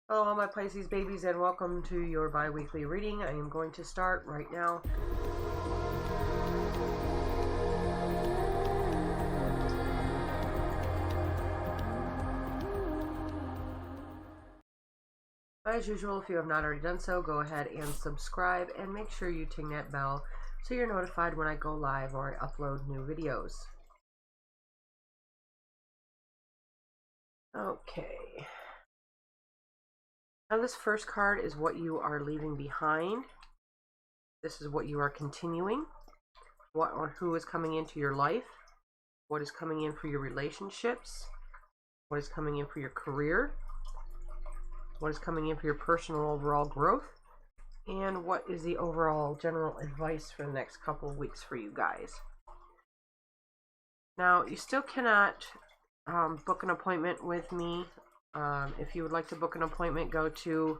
Hello, all my Pisces babies, and welcome to your bi-weekly reading. I am going to start right now. As usual, if you have not already done so, go ahead and subscribe and make sure you ting that bell so you're notified when I go live or I upload new videos. Okay. Now this first card is what you are leaving behind. This is what you are continuing. What or who is coming into your life. What is coming in for your relationships. What is coming in for your career. What is coming in for your personal overall growth, and what is the overall general advice for the next couple of weeks for you guys. Now, you still cannot book an appointment with me. If you would like to book an appointment, go to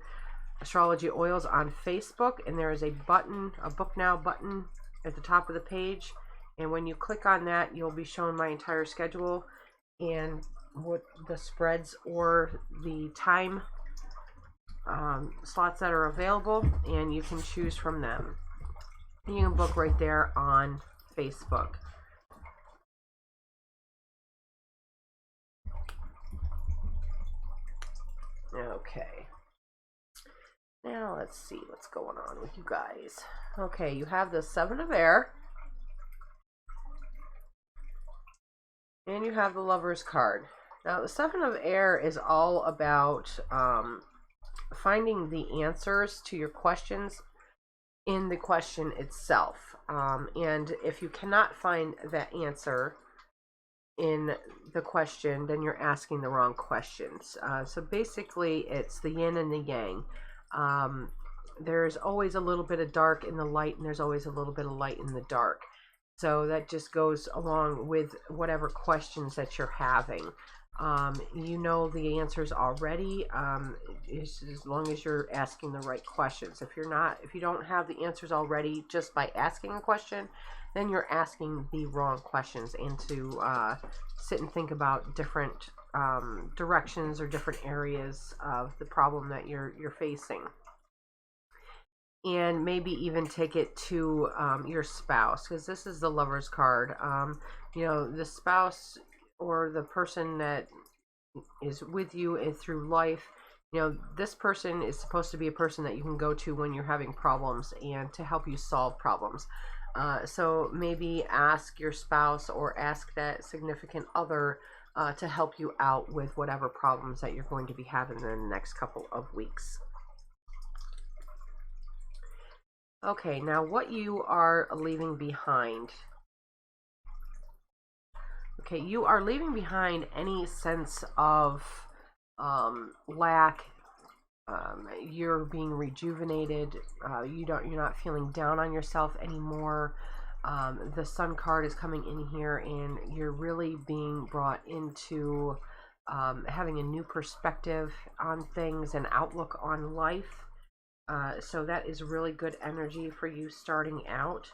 Astrology Oils on Facebook, and there is a button, a Book Now button at the top of the page, and when you click on that, you'll be shown my entire schedule and what the spreads or the time slots that are available, and you can choose from them. You can book right there on Facebook. Okay. Now let's see what's going on with you guys. Okay, you have the Seven of Air. And you have the Lover's card. Now the Seven of Air is all about finding the answers to your questions in the question itself. And if you cannot find that answer in the question, then you're asking the wrong questions. So basically, it's the yin and the yang. There's always a little bit of dark in the light, and there's always a little bit of light in the dark. So that just goes along with whatever questions that you're having. You know the answers already, as long as you're asking the right questions. If you don't have the answers already just by asking a question, then you're asking the wrong questions, and to sit and think about different directions or different areas of the problem that you're facing. And maybe even take it to your spouse, because this is the Lover's card. The spouse or the person that is with you through life, this person is supposed to be a person that you can go to when you're having problems and to help you solve problems. So maybe ask your spouse or ask that significant other to help you out with whatever problems that you're going to be having in the next couple of weeks. Okay, now what you are leaving behind. Okay, you are leaving behind any sense of lack. You're being rejuvenated. You're not feeling down on yourself anymore. The Sun card is coming in here, and you're really being brought into having a new perspective on things and outlook on life. So that is really good energy for you starting out.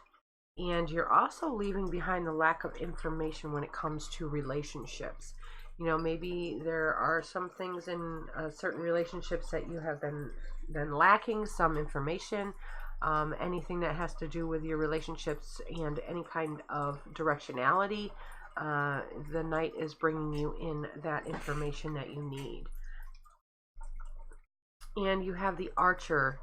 And you're also leaving behind the lack of information when it comes to relationships. Maybe there are some things in certain relationships that you have been lacking some information. Anything that has to do with your relationships and any kind of directionality, the Knight is bringing you in that information that you need. And you have the Archer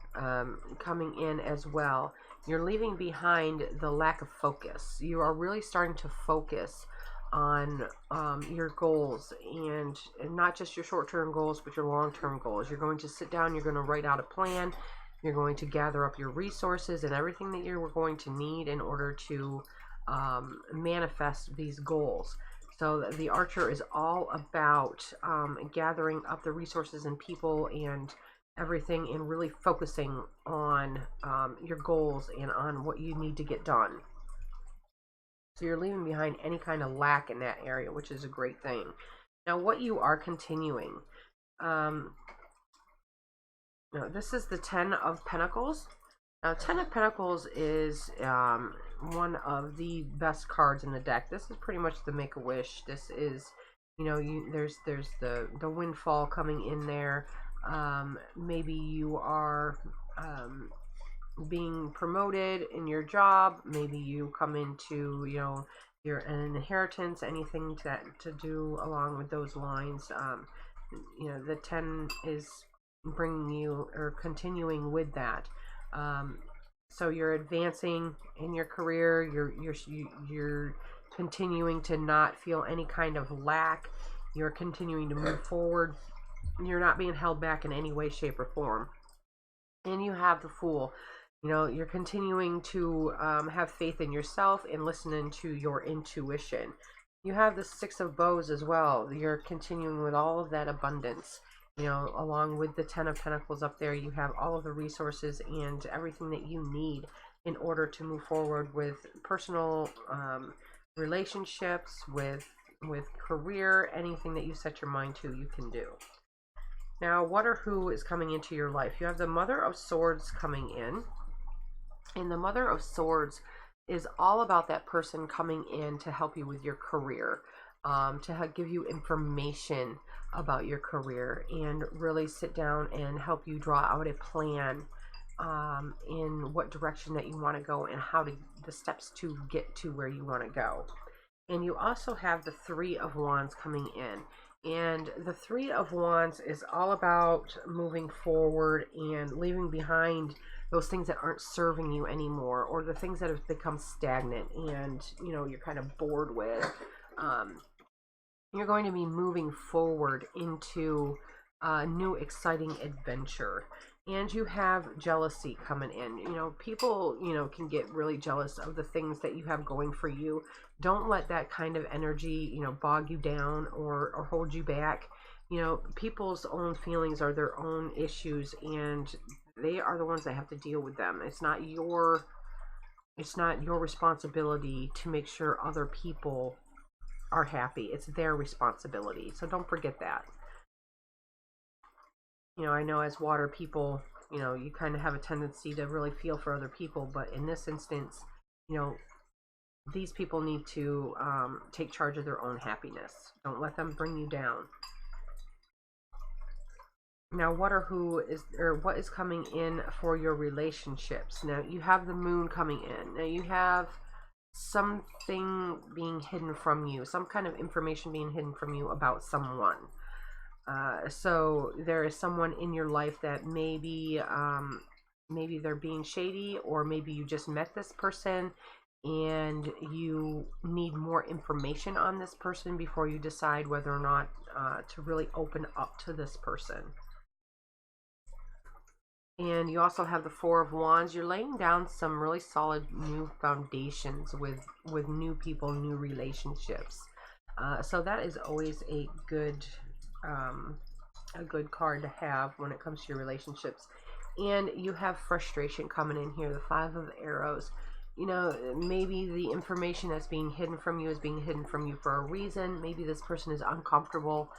coming in as well. You're leaving behind the lack of focus. You are really starting to focus on your goals, and not just your short-term goals, but your long-term goals. You're going to sit down, you're going to write out a plan, you're going to gather up your resources and everything that you're going to need in order to manifest these goals. So the Archer is all about gathering up the resources and people and everything, and really focusing on your goals and on what you need to get done. So you're leaving behind any kind of lack in that area, which is a great thing. Now, what you are continuing. This is the Ten of Pentacles. Now, Ten of Pentacles is one of the best cards in the deck. This is pretty much the Make-A-Wish. This is, there's the windfall coming in there. Maybe you are being promoted in your job. Maybe you come into, your an inheritance, anything to do along with those lines. The 10 is bringing you or continuing with that. Um, so you're advancing in your career. You're continuing to not feel any kind of lack. You're continuing to move forward. You're not being held back in any way, shape, or form. And you have the Fool. You're continuing to have faith in yourself and listening to your intuition. You have the Six of Bows as well. You're continuing with all of that abundance. Along with the Ten of Pentacles up there, you have all of the resources and everything that you need in order to move forward with personal relationships, with career, anything that you set your mind to, you can do. Now, what or who is coming into your life? You have the Mother of Swords coming in. And the Mother of Swords is all about that person coming in to help you with your career, to give you information about your career and really sit down and help you draw out a plan in what direction that you want to go and the steps to get to where you want to go. And you also have the Three of Wands coming in. And the Three of Wands is all about moving forward and leaving behind those things that aren't serving you anymore, or the things that have become stagnant and you're kind of bored with. You're going to be moving forward into a new exciting adventure. And you have jealousy coming in. People can get really jealous of the things that you have going for you. Don't let that kind of energy bog you down or hold you back. People's own feelings are their own issues, and they are the ones that have to deal with them. It's not your responsibility to make sure other people are happy. It's their responsibility. So don't forget that. I know as water people, you kind of have a tendency to really feel for other people, but in this instance, these people need to take charge of their own happiness. Don't let them bring you down. Now, what is coming in for your relationships? Now, you have the Moon coming in. Now, you have something being hidden from you, some kind of information being hidden from you about someone. So there is someone in your life that maybe they're being shady, or maybe you just met this person and you need more information on this person before you decide whether or not to really open up to this person. And you also have the Four of Wands. You're laying down some really solid new foundations with new people, new relationships. So that is always a good card to have when it comes to your relationships. And you have frustration coming in here, the Five of Arrows. Maybe the information that's being hidden from you is being hidden from you for a reason. Maybe this person is uncomfortable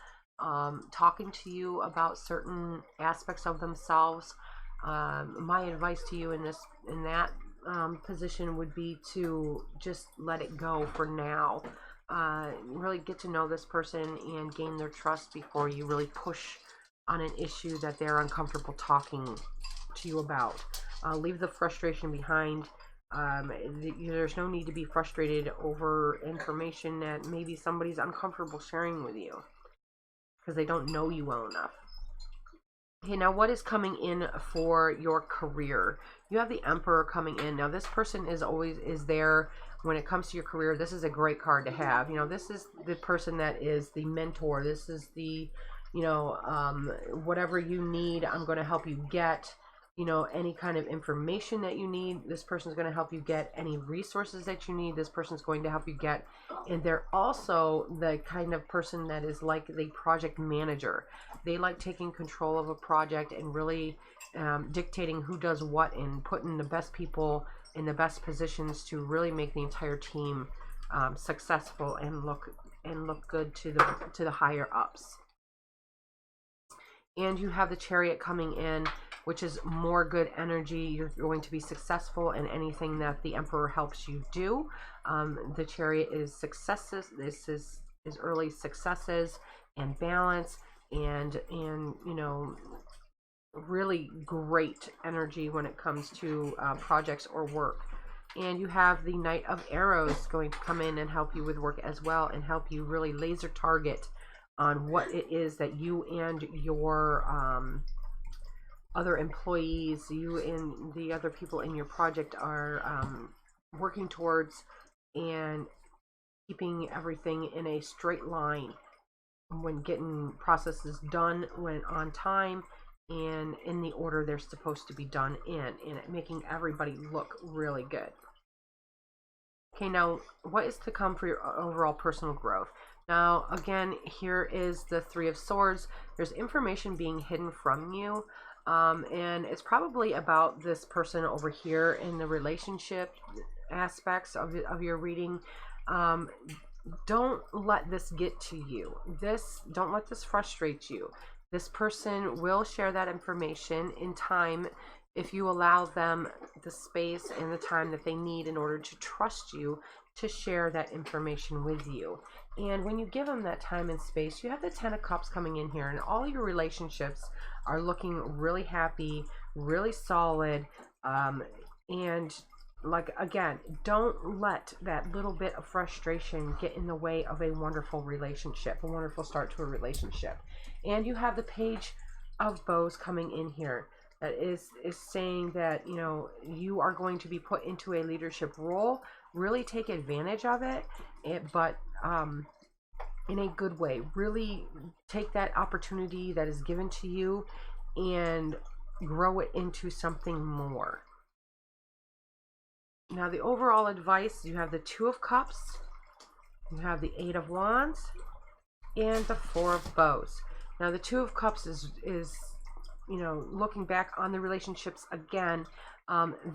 talking to you about certain aspects of themselves. My advice to you in that position would be to just let it go for now. Really get to know this person and gain their trust before you really push on an issue that they're uncomfortable talking to you about. Leave the frustration behind. There's no need to be frustrated over information that maybe somebody's uncomfortable sharing with you because they don't know you well enough. Okay, now what is coming in for your career? You have the Emperor coming in. Now this person is there when it comes to your career. This is a great card to have. This is the person that is the mentor. This is the, whatever you need, I'm going to help you get. Any kind of information that you need, this person's going to help you get. Any resources that you need, this person's going to help you get. And they're also the kind of person that is like the project manager. They like taking control of a project and really dictating who does what and putting the best people in the best positions to really make the entire team successful and look good to the higher ups. And you have the Chariot coming in, which is more good energy. You're going to be successful in anything that the Emperor helps you do. The Chariot is successes. This is early successes and balance, and really great energy when it comes to projects or work. And you have the Knight of Arrows going to come in and help you with work as well, and help you really laser target on what it is that you and your other employees, you and the other people in your project are working towards, and keeping everything in a straight line when getting processes done when on time and in the order they're supposed to be done in, and making everybody look really good. Okay, now what is to come for your overall personal growth? Now, again, here is the Three of Swords. There's information being hidden from you, and it's probably about this person over here in the relationship aspects of your reading. Don't let this get to you. Don't let this frustrate you. This person will share that information in time if you allow them the space and the time that they need in order to trust you to share that information with you. And when you give them that time and space, you have the Ten of Cups coming in here, and all your relationships are looking really happy, really solid, and like, again, don't let that little bit of frustration get in the way of a wonderful relationship, a wonderful start to a relationship. And you have the Page of Bows coming in here. That is saying that, you know, you are going to be put into a leadership role. Really take advantage of it, but in a good way. Really take that opportunity that is given to you and grow it into something more. Now, the overall advice, you have the Two of Cups, you have the Eight of Wands, and the Four of Bows. Now, the Two of Cups is you know, looking back on the relationships again,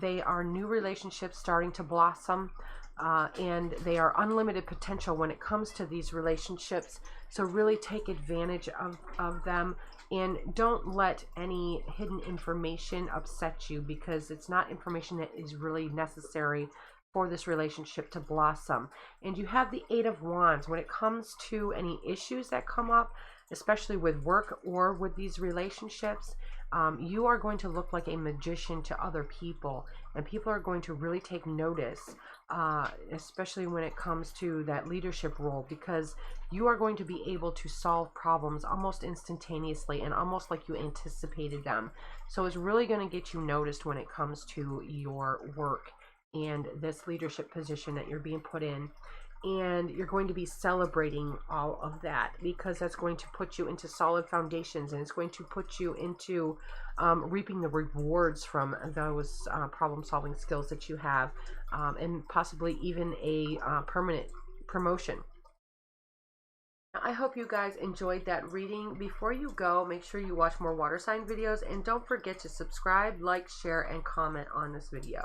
they are new relationships starting to blossom, and they are unlimited potential when it comes to these relationships. So really take advantage of them, and don't let any hidden information upset you, because it's not information that is really necessary for this relationship to blossom. And you have the Eight of Wands. When it comes to any issues that come up, especially with work or with these relationships, you are going to look like a magician to other people, and people are going to really take notice, especially when it comes to that leadership role, because you are going to be able to solve problems almost instantaneously and almost like you anticipated them. So it's really going to get you noticed when it comes to your work and this leadership position that you're being put in. And you're going to be celebrating all of that, because that's going to put you into solid foundations, and it's going to put you into reaping the rewards from those problem-solving skills that you have, and possibly even a permanent promotion. I hope you guys enjoyed that reading. Before you go, make sure you watch more water sign videos, and don't forget to subscribe, like, share, and comment on this video.